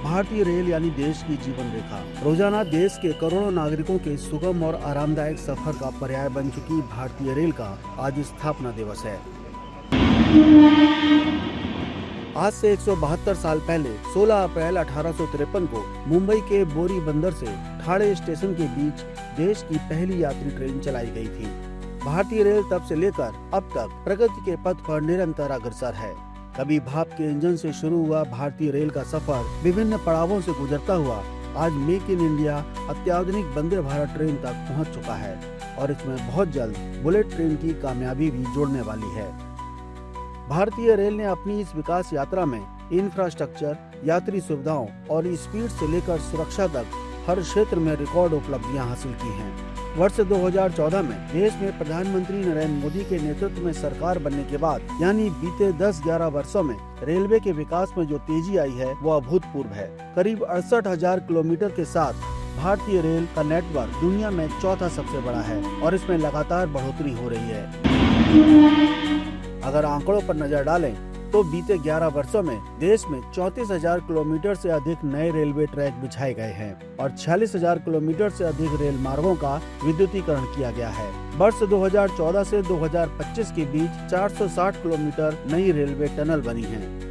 भारतीय रेल यानी देश की जीवन रेखा। रोजाना देश के करोड़ों नागरिकों के सुगम और आरामदायक सफर का पर्याय बन चुकी भारतीय रेल का आज स्थापना दिवस है। आज से 172 साल पहले 16 अप्रैल 1853 को मुंबई के बोरी बंदर से ठाणे स्टेशन के बीच देश की पहली यात्री ट्रेन चलाई गई थी। भारतीय रेल तब से लेकर अब तक प्रगति के पथ पर निरंतर अग्रसर है। कभी भाप के इंजन से शुरू हुआ भारतीय रेल का सफर विभिन्न पड़ावों से गुजरता हुआ आज मेक इन इंडिया अत्याधुनिक वंदे भारत ट्रेन तक पहुंच चुका है और इसमें बहुत जल्द बुलेट ट्रेन की कामयाबी भी जोड़ने वाली है। भारतीय रेल ने अपनी इस विकास यात्रा में इंफ्रास्ट्रक्चर, यात्री सुविधाओं और स्पीड से लेकर सुरक्षा तक हर क्षेत्र में रिकॉर्ड उपलब्धियां हासिल की हैं। वर्ष 2014 में देश में प्रधानमंत्री नरेंद्र मोदी के नेतृत्व में सरकार बनने के बाद यानी बीते 10-11 वर्षों में रेलवे के विकास में जो तेजी आई है वो अभूतपूर्व है। करीब 68,000 किलोमीटर के साथ भारतीय रेल का नेटवर्क दुनिया में चौथा सबसे बड़ा है और इसमें लगातार बढ़ोतरी हो रही है। अगर आंकड़ों पर नजर डालें तो बीते 11 वर्षों में देश में 34,000 किलोमीटर से अधिक नए रेलवे ट्रैक बिछाए गए हैं और 46,000 किलोमीटर से अधिक रेल मार्गों का विद्युतीकरण किया गया है। वर्ष 2014 से 2025 के बीच 460 किलोमीटर नई रेलवे टनल बनी हैं।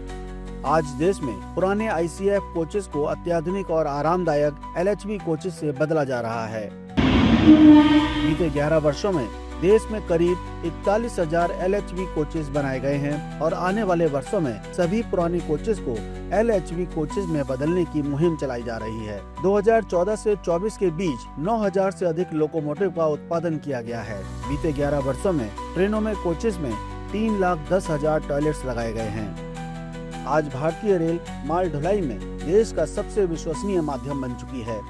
आज देश में पुराने ICF कोचेस को अत्याधुनिक और आरामदायक LHB कोचेस से बदला जा रहा है। बीते 11 वर्षों में देश में करीब 41,000 LHB कोचेस बनाए गए हैं और आने वाले वर्षों में सभी पुरानी कोचेस को LHB कोचेस में बदलने की मुहिम चलाई जा रही है। 2014 से 24 के बीच 9,000 से अधिक लोकोमोटिव का उत्पादन किया गया है। बीते 11 वर्षों में ट्रेनों में कोचेस में 3,10,000 टॉयलेट्स लगाए गए हैं। आज भारतीय रेल माल ढुलाई में देश का सबसे विश्वसनीय माध्यम बन चुकी है।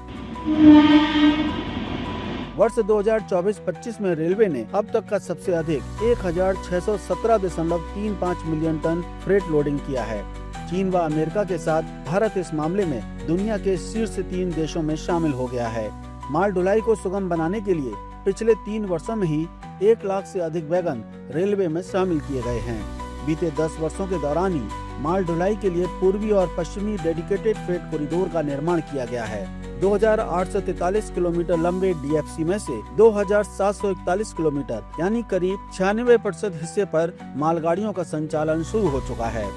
वर्ष 2024-25 में रेलवे ने अब तक का सबसे अधिक 1,617.35 मिलियन टन फ्रेट लोडिंग किया है। चीन व अमेरिका के साथ भारत इस मामले में दुनिया के शीर्ष 3 देशों में शामिल हो गया है। माल ढुलाई को सुगम बनाने के लिए पिछले 3 वर्षों में ही 1 लाख से अधिक वैगन रेलवे में शामिल किए गए हैं। बीते 10 वर्षों के दौरान ही माल ढुलाई के लिए पूर्वी और पश्चिमी डेडिकेटेड फ्रेट कॉरिडोर का निर्माण किया गया है। 2,843 किलोमीटर लंबे DFC में से 2,741 किलोमीटर यानी करीब 96% हिस्से पर मालगाड़ियों का संचालन शुरू हो चुका है।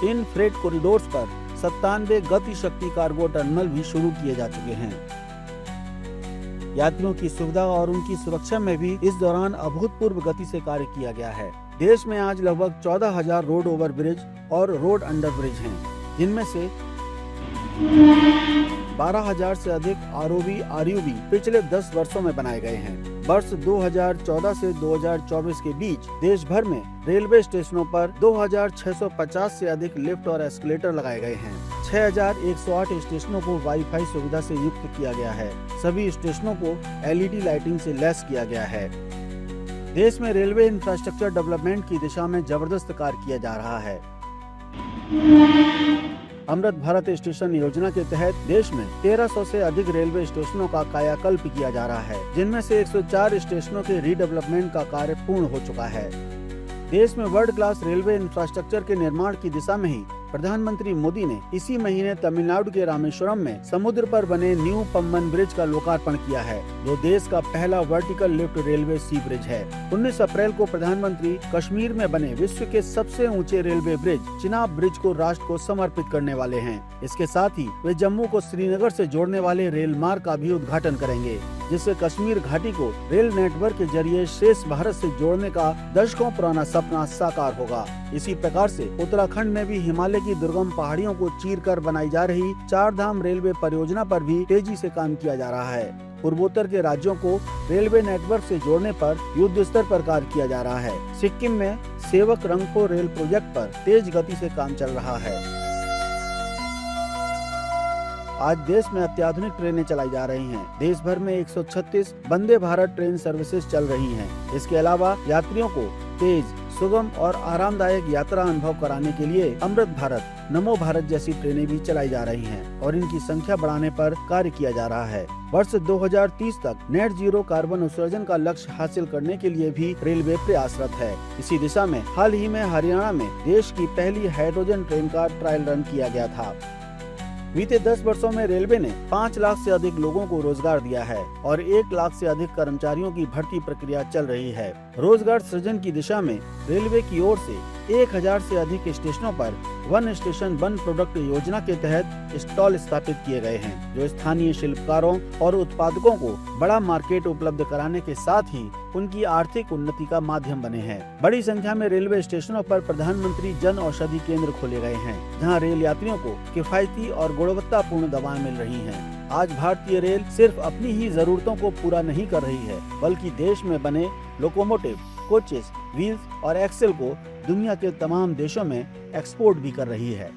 इन फ्रेट कॉरिडोर्स पर 97 गति शक्ति कार्गो टर्मिनल भी शुरू किए जा चुके हैं। यात्रियों की सुविधा और उनकी सुरक्षा में भी इस दौरान अभूतपूर्व गति से कार्य किया गया है। देश में आज लगभग 14,000 रोड ओवर ब्रिज और रोड अंडर ब्रिज हैं, जिनमें से 12,000 से अधिक ROB पिछले 10 वर्षों में बनाए गए हैं। वर्ष 2014 से 2024 के बीच देश भर में रेलवे स्टेशनों पर 2,650 से अधिक लिफ्ट और एस्केलेटर लगाए गए हैं। 6,108 स्टेशनों को वाईफाई सुविधा से युक्त किया गया है। सभी स्टेशनों को LED लाइटिंग से लैस किया गया है। देश में रेलवे इंफ्रास्ट्रक्चर डेवलपमेंट की दिशा में जबरदस्त कार्य किया जा रहा है। अमृत भारत स्टेशन योजना के तहत देश में 1,300 से अधिक रेलवे स्टेशनों का कायाकल्प किया जा रहा है, जिनमें से 104 स्टेशनों के रीडेवलपमेंट का कार्य पूर्ण हो चुका है। देश में वर्ल्ड क्लास रेलवे इंफ्रास्ट्रक्चर के निर्माण की दिशा में ही प्रधानमंत्री मोदी ने इसी महीने तमिलनाडु के रामेश्वरम में समुद्र पर बने न्यू पम्बन ब्रिज का लोकार्पण किया है, जो देश का पहला वर्टिकल लिफ्ट रेलवे सी ब्रिज है। 19 अप्रैल को प्रधानमंत्री कश्मीर में बने विश्व के सबसे ऊंचे रेलवे ब्रिज चिनाब ब्रिज को राष्ट्र को समर्पित करने वाले हैं। इसके साथ ही वे जम्मू को श्रीनगर से जोड़ने वाले रेल मार्ग का भी उद्घाटन करेंगे, जिससे कश्मीर घाटी को रेल नेटवर्क के जरिए शेष भारत से जोड़ने का दशकों पुराना सपना साकार होगा। इसी प्रकार से उत्तराखंड में भी हिमालय की दुर्गम पहाड़ियों को चीरकर बनाई जा रही 4 धाम रेलवे परियोजना पर भी तेजी से काम किया जा रहा है। पूर्वोत्तर के राज्यों को रेलवे नेटवर्क से जोड़ने पर युद्ध स्तर पर कार्य किया जा रहा है। सिक्किम में सेवक रंगपो रेल प्रोजेक्ट पर तेज गति से काम चल रहा है। आज देश में अत्याधुनिक ट्रेनें चलाई जा रही हैं। देश भर में 136 वंदे भारत ट्रेन सर्विसेज चल रही हैं। इसके अलावा यात्रियों को तेज, सुगम और आरामदायक यात्रा अनुभव कराने के लिए अमृत भारत, नमो भारत जैसी ट्रेनें भी चलाई जा रही हैं और इनकी संख्या बढ़ाने पर कार्य किया जा रहा है। वर्ष 2030 तक नेट जीरो कार्बन उत्सर्जन का लक्ष्य हासिल करने के लिए भी रेलवे प्रयासरत है। इसी दिशा में हाल ही में हरियाणा में देश की पहली हाइड्रोजन ट्रेन का ट्रायल रन किया गया था। बीते 10 वर्षों में रेलवे ने 5 लाख से अधिक लोगों को रोजगार दिया है और 1 लाख से अधिक कर्मचारियों की भर्ती प्रक्रिया चल रही है। रोजगार सृजन की दिशा में रेलवे की ओर से 1000 से अधिक स्टेशनों पर वन स्टेशन वन प्रोडक्ट योजना के तहत स्टॉल स्थापित किए गए हैं, जो स्थानीय शिल्पकारों और उत्पादकों को बड़ा मार्केट उपलब्ध कराने के साथ ही उनकी आर्थिक उन्नति का माध्यम बने हैं। बड़ी संख्या में रेलवे स्टेशनों पर प्रधानमंत्री जन औषधि केंद्र खोले गए हैं, जहां रेल यात्रियों को किफायती और गुणवत्तापूर्ण दवाएं मिल रही हैं। आज भारतीय रेल सिर्फ अपनी ही जरूरतों को पूरा नहीं कर रही है, बल्कि देश में बने लोकोमोटिव, कोचेस, व्हील्स और एक्सेल को दुनिया के तमाम देशों में एक्सपोर्ट भी कर रही है।